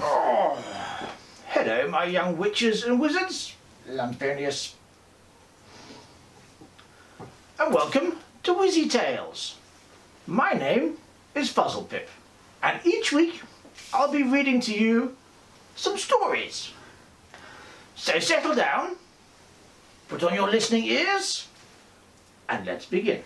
Oh. Hello, my young witches and wizards, Lamponius. And welcome to WizziTales. My name is Fuzzlepip, and each week I'll be reading to you some stories. So settle down, put on your listening ears, and let's begin.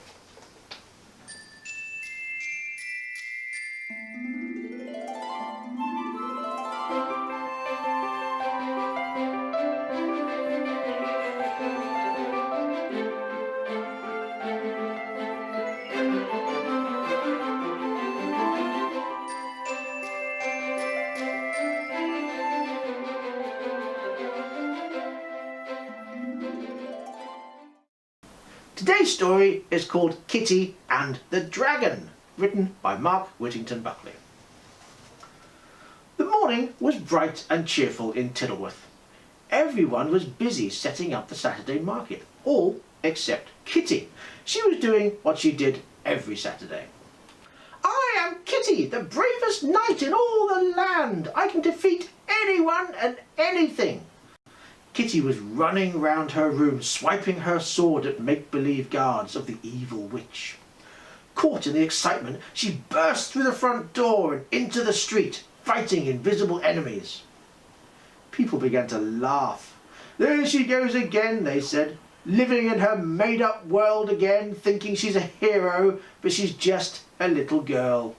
Today's story is called Kitty and the Dragon, written by Mark Whittington-Buckley. The morning was bright and cheerful in Tiddleworth. Everyone was busy setting up the Saturday market, all except Kitty. She was doing what she did every Saturday. "I am Kitty, the bravest knight in all the land. I can defeat anyone and anything." Kitty was running round her room, swiping her sword at make-believe guards of the evil witch. Caught in the excitement, she burst through the front door and into the street, fighting invisible enemies. People began to laugh. "There she goes again," they said, "living in her made-up world again, thinking she's a hero, but she's just a little girl."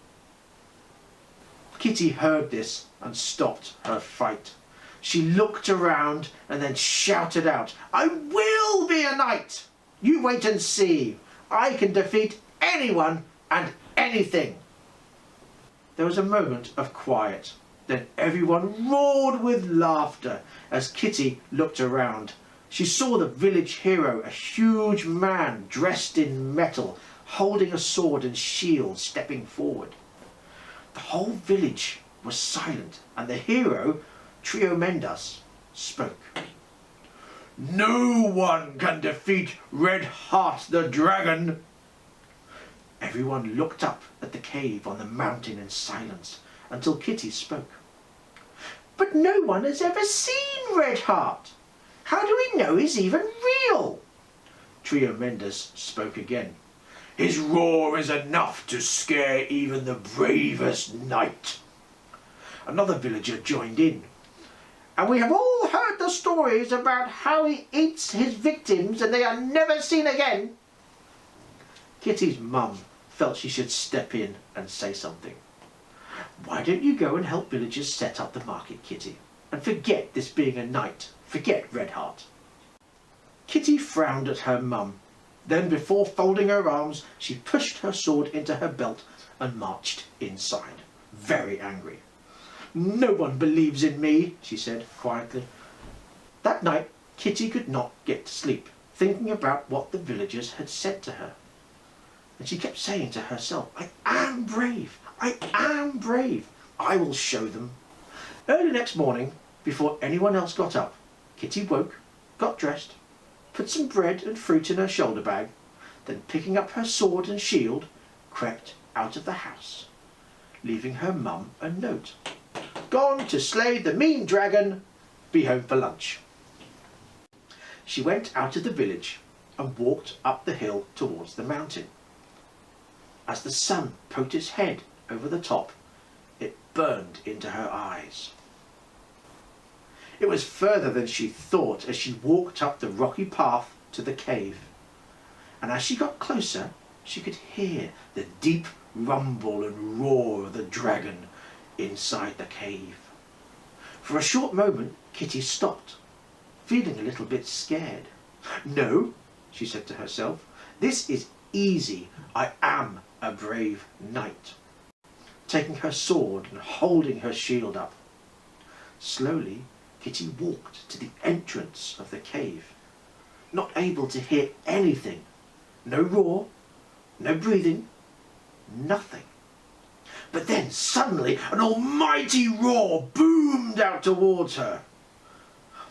Kitty heard this and stopped her fight. She looked around and then shouted out, "I will be a knight! You wait and see. I can defeat anyone and anything." There was a moment of quiet. Then everyone roared with laughter as Kitty looked around. She saw the village hero, a huge man dressed in metal, holding a sword and shield, stepping forward. The whole village was silent, and the hero, Triomendas, spoke. "No one can defeat Red Heart the Dragon." Everyone looked up at the cave on the mountain in silence until Kitty spoke. "But no one has ever seen Red Heart. How do we know he's even real?" Triomendas spoke again. "His roar is enough to scare even the bravest knight." Another villager joined in. "And we have all heard the stories about how he eats his victims and they are never seen again." Kitty's mum felt she should step in and say something. "Why don't you go and help villagers set up the market, Kitty, and forget this being a knight, forget Red Heart." Kitty frowned at her mum. Then, before folding her arms, she pushed her sword into her belt and marched inside, very angry. "No one believes in me," she said quietly. That night, Kitty could not get to sleep, thinking about what the villagers had said to her. And she kept saying to herself, "I am brave, I am brave, I will show them." Early next morning, before anyone else got up, Kitty woke, got dressed, put some bread and fruit in her shoulder bag, then picking up her sword and shield, crept out of the house, leaving her mum a note. "Gone to slay the mean dragon, be home for lunch." She went out of the village and walked up the hill towards the mountain. As the sun poked its head over the top, it burned into her eyes. It was further than she thought as she walked up the rocky path to the cave. And as she got closer, she could hear the deep rumble and roar of the dragon inside the cave. For a short moment, Kitty stopped, feeling a little bit scared. "No," she said to herself, "this is easy. I am a brave knight." Taking her sword and holding her shield up. Slowly, Kitty walked to the entrance of the cave, not able to hear anything. No roar, no breathing, nothing. But then suddenly an almighty roar boomed out towards her.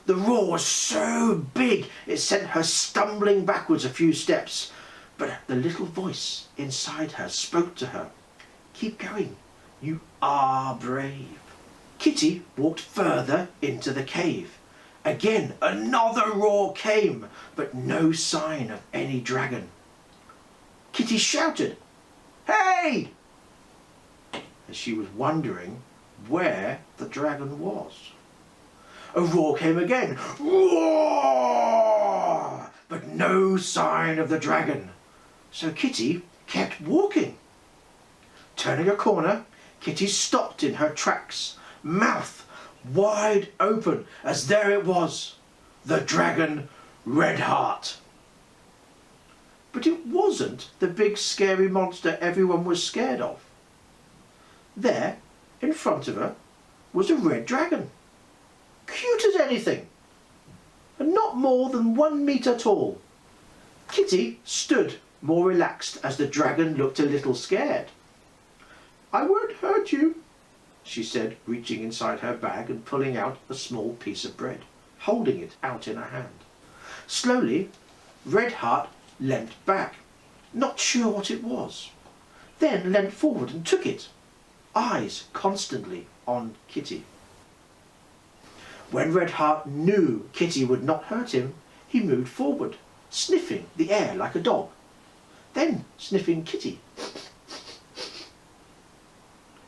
The roar was so big it sent her stumbling backwards a few steps. But the little voice inside her spoke to her. "Keep going, You are brave." Kitty walked further into the cave. Again another roar came, but no sign of any dragon. Kitty shouted, "Hey!" as she was wondering where the dragon was. A roar came again, roar, but no sign of the dragon. So Kitty kept walking. Turning a corner, Kitty stopped in her tracks, mouth wide open, as there it was, the dragon Redheart. But it wasn't the big scary monster everyone was scared of. There, in front of her, was a red dragon, cute as anything, and not more than 1 metre tall. Kitty stood more relaxed as the dragon looked a little scared. "I won't hurt you," she said, reaching inside her bag and pulling out a small piece of bread, holding it out in her hand. Slowly, Redheart leant back, not sure what it was, then leant forward and took it, eyes constantly on Kitty. When Redheart knew Kitty would not hurt him, he moved forward, sniffing the air like a dog, then sniffing Kitty.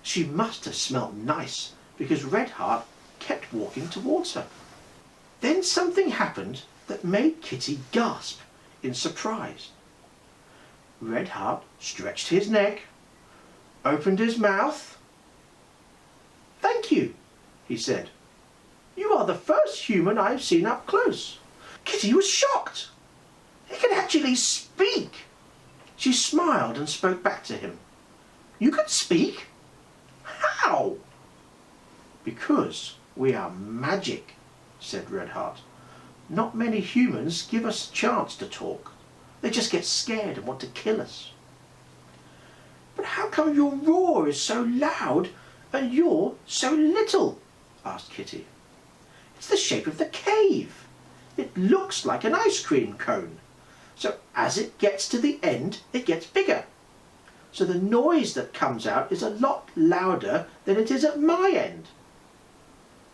She must have smelt nice, because Redheart kept walking towards her. Then something happened that made Kitty gasp in surprise. Redheart stretched his neck, opened his mouth. "Thank you," he said. "You are the first human I've seen up close." Kitty was shocked. He could actually speak. She smiled and spoke back to him. "You can speak? How?" "Because we are magic," said Redheart. "Not many humans give us a chance to talk. They just get scared and want to kill us." "But how come your roar is so loud and you're so little?" asked Kitty. "It's the shape of the cave. It looks like an ice cream cone. So as it gets to the end, it gets bigger. So the noise that comes out is a lot louder than it is at my end.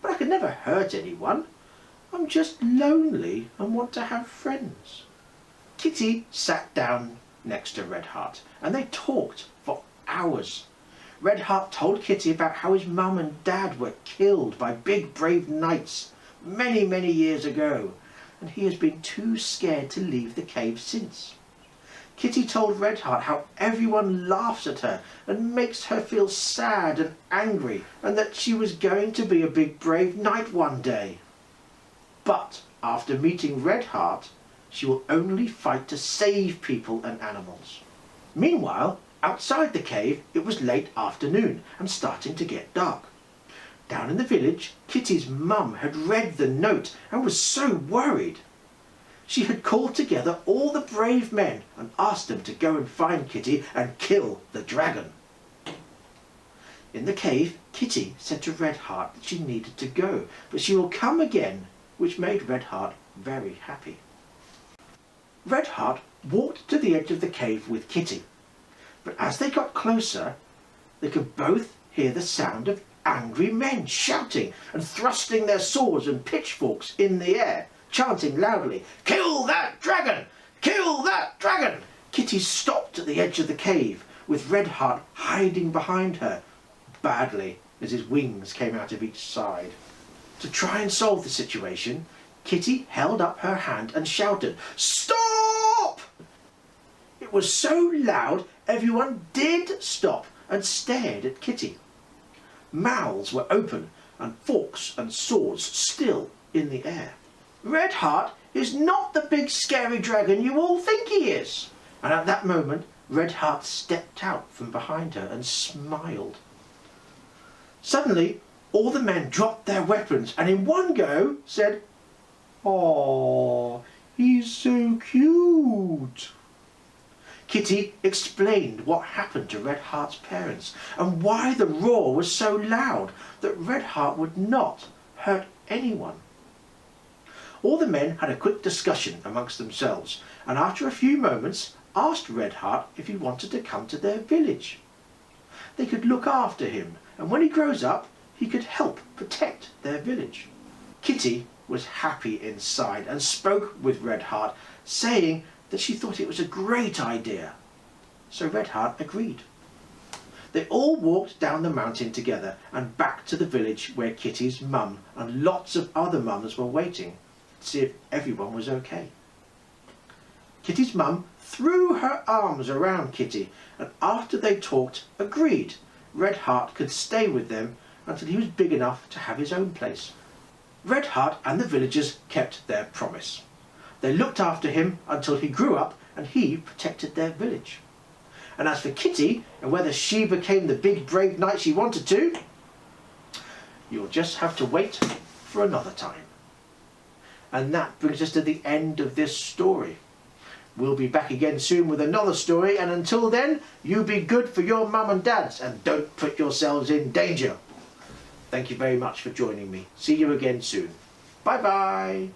But I can never hurt anyone. I'm just lonely and want to have friends." Kitty sat down next to Redheart and they talked for hours. Redheart told Kitty about how his mum and dad were killed by big brave knights many, many years ago, and he has been too scared to leave the cave since. Kitty told Redheart how everyone laughs at her and makes her feel sad and angry, and that she was going to be a big brave knight one day. But after meeting Redheart, she will only fight to save people and animals. Meanwhile, outside the cave, it was late afternoon and starting to get dark. Down in the village, Kitty's mum had read the note and was so worried. She had called together all the brave men and asked them to go and find Kitty and kill the dragon. In the cave, Kitty said to Redheart that she needed to go, but she will come again, which made Redheart very happy. Redheart walked to the edge of the cave with Kitty, but as they got closer, they could both hear the sound of angry men shouting and thrusting their swords and pitchforks in the air, chanting loudly, "Kill that dragon! Kill that dragon!" Kitty stopped at the edge of the cave, with Redheart hiding behind her, badly, as his wings came out of each side. To try and solve the situation, Kitty held up her hand and shouted, "Stop!" It was so loud everyone did stop and stared at Kitty. Mouths were open and forks and swords still in the air. "Redheart is not the big scary dragon you all think he is." And at that moment, Redheart stepped out from behind her and smiled. Suddenly, all the men dropped their weapons and in one go said, "Aw, he's so cute." Kitty explained what happened to Redheart's parents and why the roar was so loud that Redheart would not hurt anyone. All the men had a quick discussion amongst themselves and after a few moments asked Redheart if he wanted to come to their village. they could look after him, and when he grows up, he could help protect their village. Kitty was happy inside and spoke with Red Heart, saying that she thought it was a great idea. So Red Heart agreed. They all walked down the mountain together and back to the village where Kitty's mum and lots of other mums were waiting to see if everyone was okay. Kitty's mum threw her arms around Kitty, and after they talked, agreed Red Heart could stay with them until he was big enough to have his own place. Red Heart and the villagers kept their promise. They looked after him until he grew up and he protected their village. And as for Kitty, and whether she became the big brave knight she wanted to, you'll just have to wait for another time. And that brings us to the end of this story. We'll be back again soon with another story, and until then, you be good for your mum and dads and don't put yourselves in danger. Thank you very much for joining me. See you again soon. Bye bye.